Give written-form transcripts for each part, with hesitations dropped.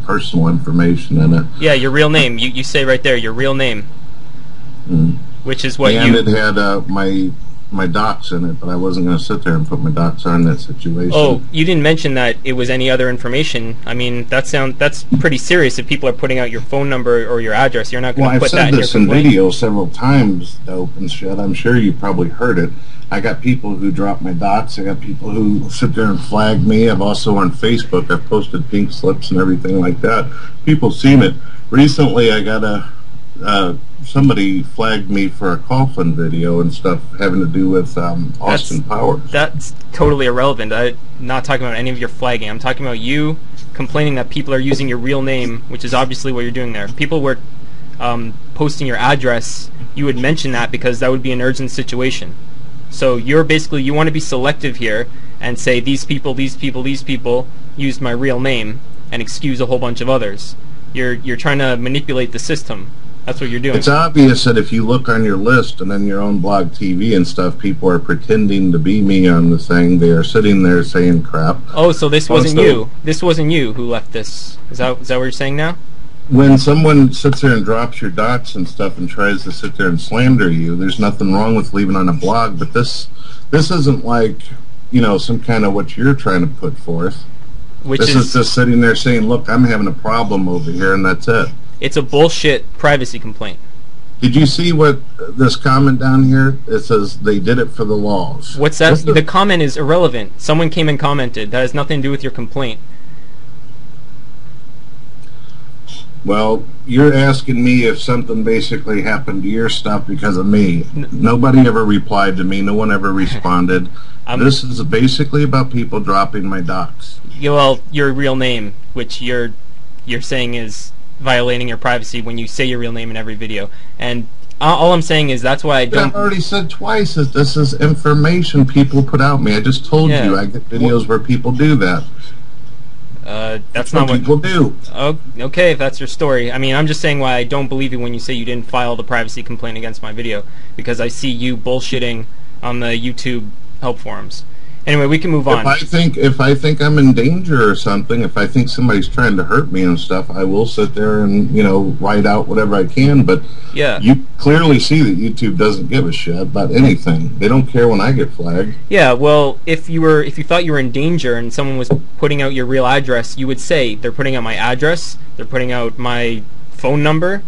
personal information in it. Yeah, your real name. You say right there your real name, which is what and it had my docs in it, but I wasn't going to sit there and put my docs on that situation. Oh, you didn't mention that it was any other information. I mean, that's pretty serious. If people are putting out your phone number or your address, you're not going to put that in your complaint. Well, I've said this in video several times, dope and shit. I'm sure you probably heard it. I got people who drop my docs. I got people who sit there and flag me. I've also on Facebook. I've posted pink slips and everything like that. People seen it. Recently, I got somebody flagged me for a Coughlin video and stuff having to do with Austin Powers. That's totally irrelevant. I'm not talking about any of your flagging. I'm talking about you complaining that people are using your real name, which is obviously what you're doing there. If people were posting your address, you would mention that because that would be an urgent situation. So you're basically, you want to be selective here and say these people used my real name and excuse a whole bunch of others. You're trying to manipulate the system. That's what you're doing. It's obvious that if you look on your list and then your own blog TV and stuff, people are pretending to be me on the thing. They are sitting there saying crap. Oh, so this wasn't you. This wasn't you who left this. Is that what you're saying now? When someone sits there and drops your dots and stuff and tries to sit there and slander you, there's nothing wrong with leaving on a blog, but this isn't like, you know, some kind of what you're trying to put forth. This is just sitting there saying, look, I'm having a problem over here, and that's it. It's a bullshit privacy complaint. Did you see what this comment down here? It says they did it for the laws. What's that? The comment is irrelevant. Someone came and commented. That has nothing to do with your complaint. Well, you're asking me if something basically happened to your stuff because of me. Nobody ever replied to me. No one ever responded. This is basically about people dropping my docs. Yeah, well, your real name, which you're saying is violating your privacy when you say your real name in every video. And all I'm saying is that's why I don't... I've already said twice that this is information people put out me. I just told you I get videos where people do that. That's not what people do. Oh, okay, if that's your story. I mean, I'm just saying why I don't believe you when you say you didn't file the privacy complaint against my video, because I see you bullshitting on the YouTube help forums. Anyway, we can move on. If I think I'm in danger or something, if I think somebody's trying to hurt me and stuff, I will sit there and, you know, write out whatever I can. But you clearly see that YouTube doesn't give a shit about anything. They don't care when I get flagged. Yeah, well, if you thought you were in danger and someone was putting out your real address, you would say they're putting out my address, they're putting out my phone number.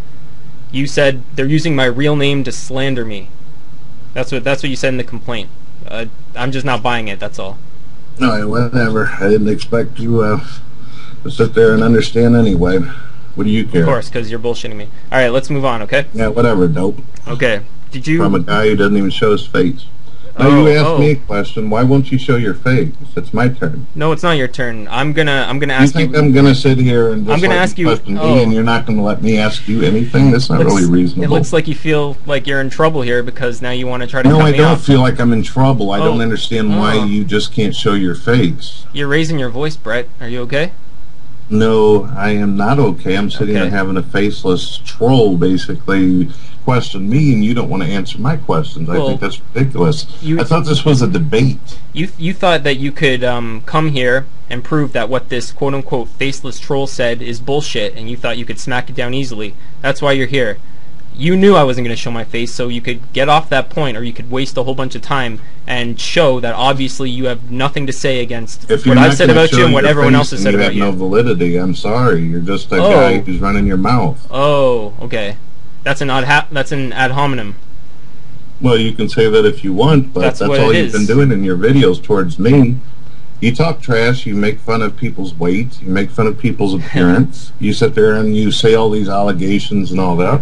You said they're using my real name to slander me. That's what you said in the complaint. I'm just not buying it, that's all. No, whatever. I didn't expect you to sit there and understand anyway. What do you care? Of course, because you're bullshitting me. Alright, let's move on, okay? Yeah, whatever, dope. Okay. Did you... From a guy who doesn't even show his face. Now you asked me a question. Why won't you show your face? It's my turn. No, it's not your turn. I'm gonna ask you. You think I'm gonna sit here and just ask you question me, and you're not gonna let me ask you anything? That's not really reasonable. It looks like you feel like you're in trouble here because now you want to try to cut me off. No, I don't feel like I'm in trouble. I don't understand why you just can't show your face. You're raising your voice, Brett. Are you okay? No, I am not okay. I'm sitting there having a faceless troll basically question me, and you don't want to answer my questions. I think that's ridiculous. I thought this was a debate. You thought that you could come here and prove that what this quote-unquote faceless troll said is bullshit, and you thought you could smack it down easily. That's why you're here. You knew I wasn't going to show my face, so you could get off that point, or you could waste a whole bunch of time and show that obviously you have nothing to say again's what I've said about you and what everyone else has said about you. You have no validity. I'm sorry. You're just a guy who's running your mouth. Oh, okay. That's an ad hominem. Well, you can say that if you want, but that's all you've been doing in your videos towards me. You talk trash, you make fun of people's weight, you make fun of people's appearance, you sit there and you say all these allegations and all that.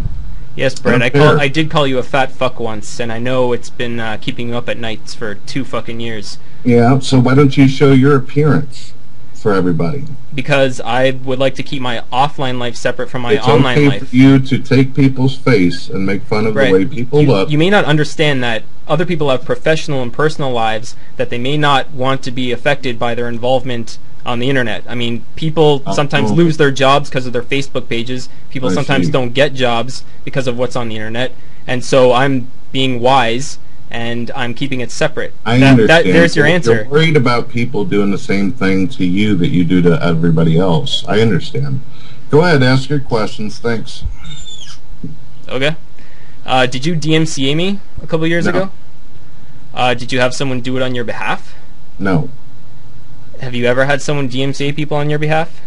Yes, Brett, I did call you a fat fuck once, and I know it's been keeping you up at nights for 2 fucking years. Yeah, so why don't you show your appearance for everybody? Because I would like to keep my offline life separate from my online life. It's okay for you to take people's face and make fun of the way people look. You may not understand that other people have professional and personal lives that they may not want to be affected by their involvement on the internet. I mean, people sometimes lose their jobs because of their Facebook pages. People sometimes don't get jobs because of what's on the internet. And so I'm being wise and I'm keeping it separate. I understand. There's your answer. You're worried about people doing the same thing to you that you do to everybody else. I understand. Go ahead, ask your questions. Thanks. Okay. Did you DMCA me a couple years ago? Did you have someone do it on your behalf? No. Have you ever had someone DMCA people on your behalf?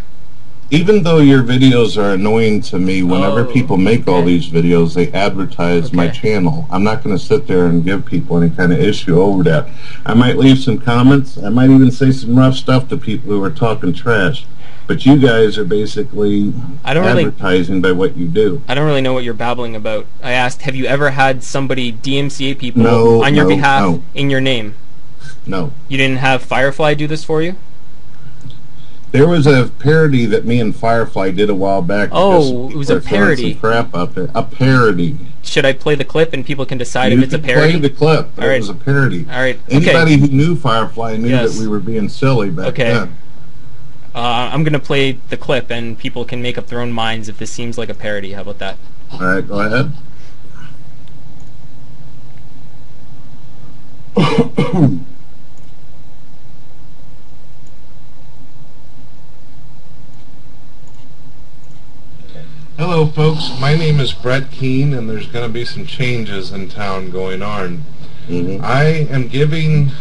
Even though your videos are annoying to me, whenever people make all these videos, they advertise my channel. I'm not going to sit there and give people any kind of issue over that. I might leave some comments. I might even say some rough stuff to people who are talking trash. But you guys are basically advertising by what you do. I don't really know what you're babbling about. I asked, have you ever had somebody DMCA people on your behalf in your name? No. You didn't have Firefly do this for you? There was a parody that me and Firefly did a while back. Oh, it was a parody. Some crap out there. A parody. Should I play the clip and people can decide if it's a parody? Play the clip. It was a parody. All right. Anybody who knew Firefly knew that we were being silly back then. I'm going to play the clip and people can make up their own minds if this seems like a parody. How about that? All right, go ahead. Hello folks, my name is Brett Keane and there's going to be some changes in town going on. I am giving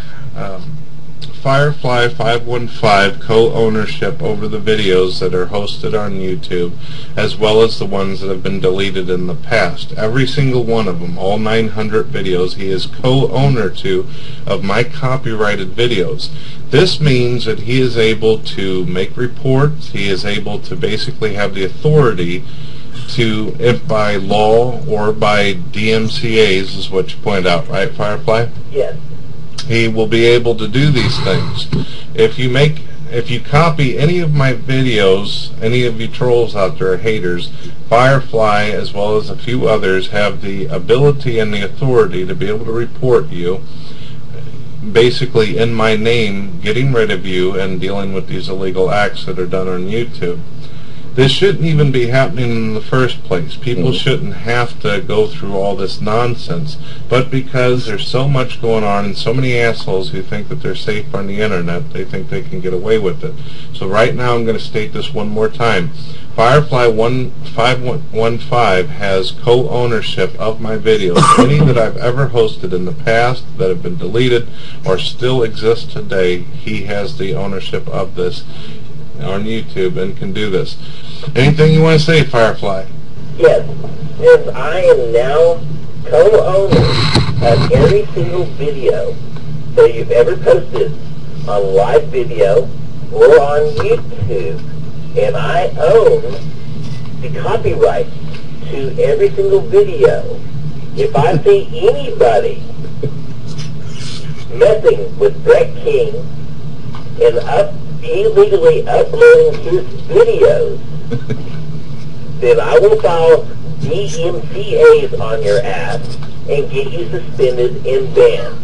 Firefly 515 co-ownership over the videos that are hosted on YouTube, as well as the ones that have been deleted in the past. Every single one of them, all 900 videos, he is co-owner to of my copyrighted videos. This means that he is able to make reports, he is able to basically have the authority to, if by law or by DMCAs, is what you pointed out, right, Firefly? Yes. He will be able to do these things. If you copy any of my videos, any of you trolls out there, haters, Firefly as well as a few others have the ability and the authority to be able to report you, basically in my name, getting rid of you and dealing with these illegal acts that are done on YouTube. This shouldn't even be happening in the first place. People shouldn't have to go through all this nonsense. But because there's so much going on and so many assholes who think that they're safe on the internet, they think they can get away with it. So right now I'm going to state this one more time. Firefly 515 has co-ownership of my videos. Any that I've ever hosted in the past that have been deleted or still exist today, he has the ownership of this on YouTube and can do this. Anything you want to say, Firefly? Yes. Yes, I am now co-owner of every single video that you've ever posted on live video or on YouTube. And I own the copyright to every single video. If I see anybody messing with Brett King and illegally uploading his videos, then I will file DMCAs on your ass and get you suspended and banned.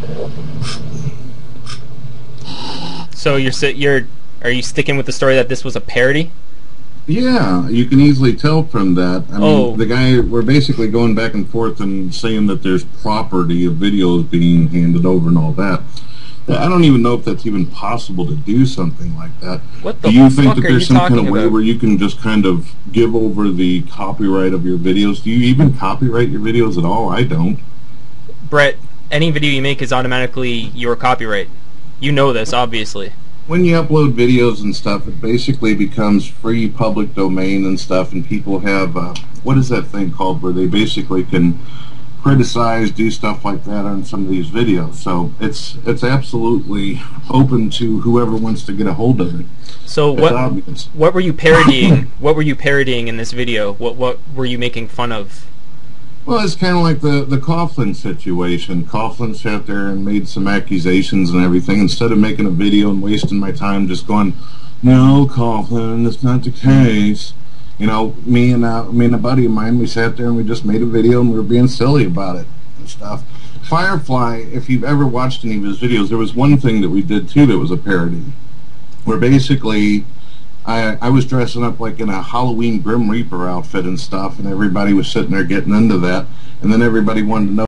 So are you sticking with the story that this was a parody? Yeah, you can easily tell from that. I mean, the guy, we're basically going back and forth and saying that there's property of videos being handed over and all that. I don't even know if that's even possible to do something like that. What the Do you think fuck that are you there's some kind of talking way about? where you can just kind of give over the copyright of your videos? Do you even copyright your videos at all? I don't. Brett, any video you make is automatically your copyright. You know this, obviously. When you upload videos and stuff, it basically becomes free public domain and stuff, and people have, what is that thing called, where they basically can criticize, do stuff like that on some of these videos. So it's absolutely open to whoever wants to get a hold of it. So what were you parodying? What were you parodying in this video? What were you making fun of? Well, it's kind of like the Coughlin situation. Coughlin sat there and made some accusations and everything. Instead of making a video and wasting my time just going, no, Coughlin, that's not the case. You know, me and a buddy of mine, we sat there and we just made a video and we were being silly about it and stuff. Firefly, if you've ever watched any of his videos, there was one thing that we did too that was a parody, where basically I was dressing up like in a Halloween Grim Reaper outfit and stuff, and everybody was sitting there getting into that, and then everybody wanted to know